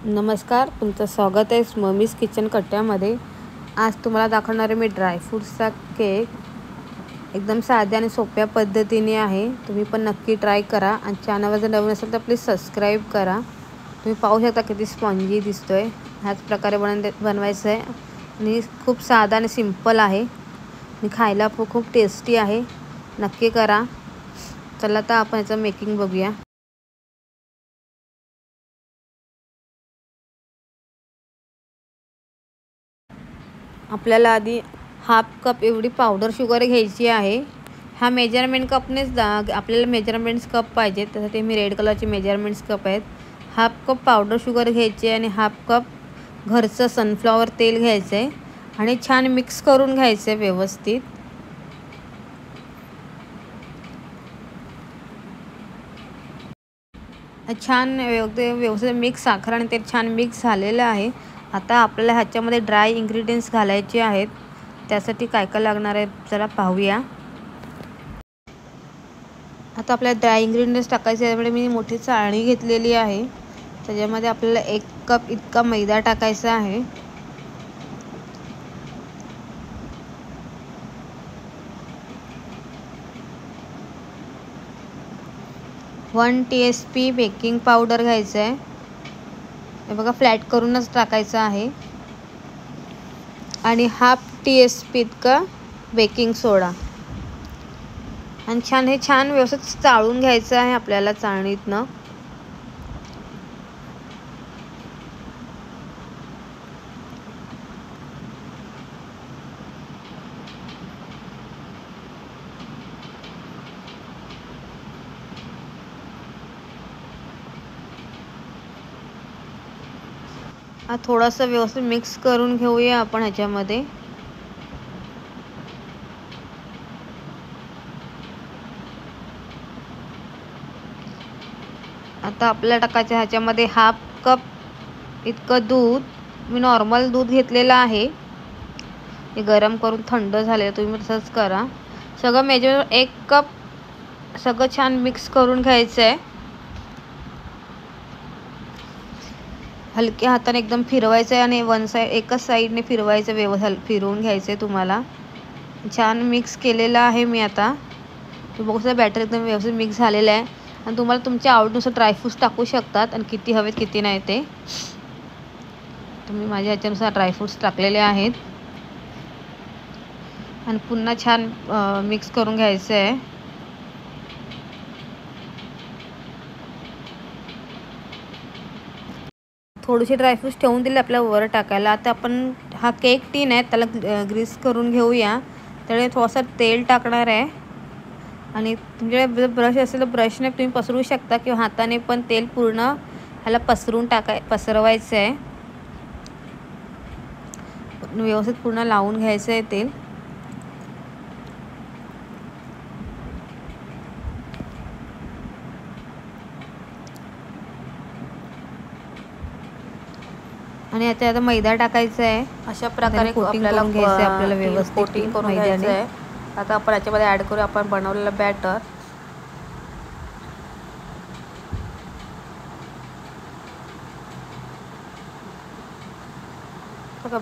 नमस्कार, तुमचं स्वागत आहे मम्मीज किचन कट्ट्यामध्ये। आज तुम्हाला दाखवणार आहे मी ड्रायफ्रूट्सचा केक। एकदम साध्या आणि सोप्या पद्धतीने आहे। तुम्ही पण नक्की ट्राय करा आणि चॅनलवर जर नवीन असेल तर प्लीज सबस्क्राईब करा। तुम्ही पाहू शकता किती स्पॉन्जी दिसतोय। ह्याच प्रकारे बनवायचं आहे आणि खूप साधा आणि सिंपल आहे आणि खायला खूप टेस्टी आहे। नक्की करा। चला तर आपण याचं मेकिंग बघूया। आपल्याला आधी हाफ कप एवढी पावडर शुगर घ्यायची आहे। हा मेजरमेंट कपनेच आपल्याला मेजरमेंट्स कप पाहिजे, त्यासाठी मी रेड कलरचे मेजरमेंट्स कप आहेत। हाफ कप पावडर शुगर घ्यायची आणि हाफ कप घरचं सनफ्लॉवर तेल घ्यायचं आहे आणि छान मिक्स करून घ्यायचं आहे व्यवस्थित। छान व्यवस्थित मिक्स साखर आणि ते छान मिक्स झालेलं आहे। आता आपल्याला ह्याच्यामध्ये ड्राय इन्ग्रेडियंट्स घालायचे आहेत। त्यासाठी काय काय लागणार आहे जरा पाहूया। आता आपल्याला ड्राय इन्ग्रेडियंट्स टाकायचे आहे। त्यामुळे मी मोठी चाळणी घेतलेली आहे। त्याच्यामध्ये आपल्याला 1 कप इतका मैदा टाकायचा आहे। वन TSP बेकिंग पावडर घ्यायचं आहे। हे बघा फ्लॅट करूनच टाकायचं आहे आणि हाफ TSP इतका बेकिंग सोडा आणि छान व्यवस्थित चाळून घ्यायचं आहे आपल्याला चाळणीतनं। थोडंसं व्यवस्थित मिक्स करून घेऊया आपण ह्याच्यामध्ये। आता आपल्याला टाकायचं ह्याच्यामध्ये हाफ कप इतकं दूध। मी नॉर्मल दूध घेतलेलं आहे, हे गरम करून थंड झाले। तुम्ही तसंच करा। सगळं मेजर 1 कप सगळं छान मिक्स करून घ्यायचं आहे। हलक्या हाताने एकदम फिरवायचं आहे आणि एकच साईडने फिरवायचं, व्यवस्थित फिरवून घ्यायचं आहे तुम्हाला। छान मिक्स केलेलं आहे मी आता। तुम्ही बघू शकता बॅटर एकदम व्यवस्थित मिक्स झालेलं आहे आणि तुम्हाला तुमच्या आवडीनुसार ड्रायफ्रूट्स टाकू शकतात आणि किती हवेत किती नाही ते। तुम्ही माझ्या ह्याच्यानुसार ड्रायफ्रूट्स टाकलेले आहेत आणि पुन्हा छान मिक्स करून घ्यायचं आहे। थोडेसे ड्रायफ्रूट्स ठेवून दिले आपल्याला वर टाकायला। आता आपण हा केक टीन आहे त्याला ग्रीस करून घेऊया। त्यामुळे थोडंसं तेल टाकणार आहे आणि तुमच्याकडे ब्रश असेल तर ब्रशने तुम्ही पसरू शकता किंवा हाताने पण तेल पूर्ण ह्याला पसरवायचं आहे। व्यवस्थित पूर्ण लावून घ्यायचं आहे तेल। आणि आता मैदा टाकायचा आहे। अशा प्रकारे कोटिंग करून घ्यायचं आहे आपल्याला व्यवस्थित कोटिंग करून घ्यायचं आहे। आता आपण याच्यामध्ये ॲड करू आपण बनवलेलं बॅटर।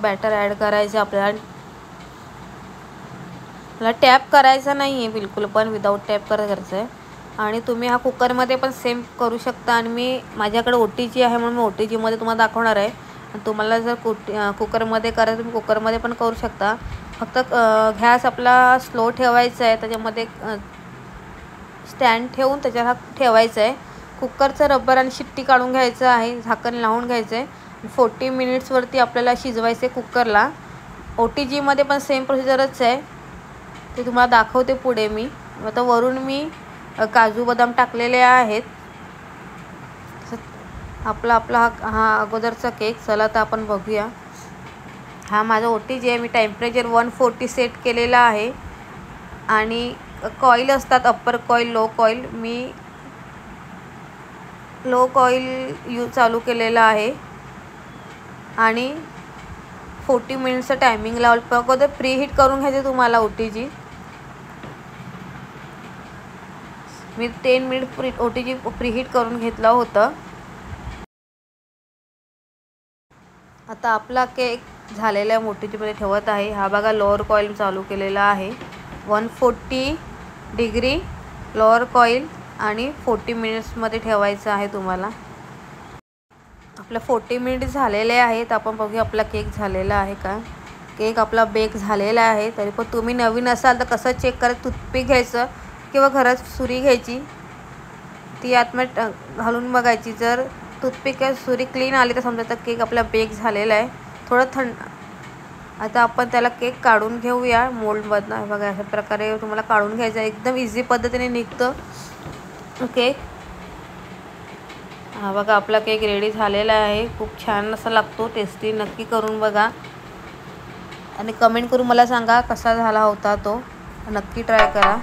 बॅटर ॲड करायचं आपल्याला टॅप करायचं नाही आहे बिलकुल पण, विदाऊट टॅप करायचं आहे। आणि तुम्ही हा कुकरमध्ये पण सेम करू शकता आणि मी माझ्याकडे OTG आहे म्हणून मी OTGमध्ये तुम्हाला दाखवणार आहे। आणि तुम्हाला जर कुकरमध्ये करायचं तुम्ही कुकरमध्ये पण करू शकता। फक्त गॅस आपला स्लो ठेवायचा आहे, त्याच्यामध्ये स्टँड ठेवून त्याच्यावर ठेवायचं आहे। कुकरचं रबर आणि शिट्टी काढून घ्यायचं आहे, झाकण लावून घ्यायचं आहे। 40 मिनिट्सवरती आपल्याला शिजवायचं आहे कुकरला। OTGमध्ये पण सेम प्रोसिजरच आहे, ते तुम्हाला दाखवते पुढे मी। आता वरून मी काजू बदाम टाकलेले आहेत। आपला हा अगोदरचा केक। चला तर आपण बघूया। हा माझा OTG आहे, मी टेम्परेचर 140 सेट केलेला आहे आणि कॉईल असतात अप्पर कॉईल लो कॉईल, मी लो कॉईल चालू केलेला आहे आणि 40 मिनिट्सचं टायमिंग लावलं। अगोदर प्रीहीट करून घ्यायचे तुम्हाला OTG। मी 10 मिनिट OTG प्रीहीट करून घेतलं होतं। आता आपला केक झालेल्या मोठीमध्ये ठेवत आहे. हा बघा लोअर कॉईल चालू केलेला आहे. 140 डिग्री लोअर कॉईल आणि 40 मिनिट्समध्ये ठेवायचं आहे तुम्हाला. आपलं 40 मिनिट झालेले आहेत. आपण बघूया आपला केक झालेला आहे का. केक आपला बेक झालेला आहे. तरी पण तुम्ही नवीन असाल तर कसं चेक करत, टूथपिक घ्यायचं किंवा घरात सुरी घ्यायची, ती आतमध्ये घालून बघायची. जर टूथपिक सुरी क्लीन आली तर समजायचं केक आपला बेक झालेला आहे. थोडं थंड. आता आपण त्याला केक काढून घेऊया मोल्डमधनं. बघा अशा प्रकारे तुम्हाला काढून घ्यायचं. एकदम इझी पद्धतीने निघतं केक. हा बघा आपला केक रेडी झालेला आहे. खूप छान असा लागतो, टेस्टी. नक्की करून बघा आणि कमेंट करून मला सांगा कसा झाला होता तो. नक्की ट्राय करा.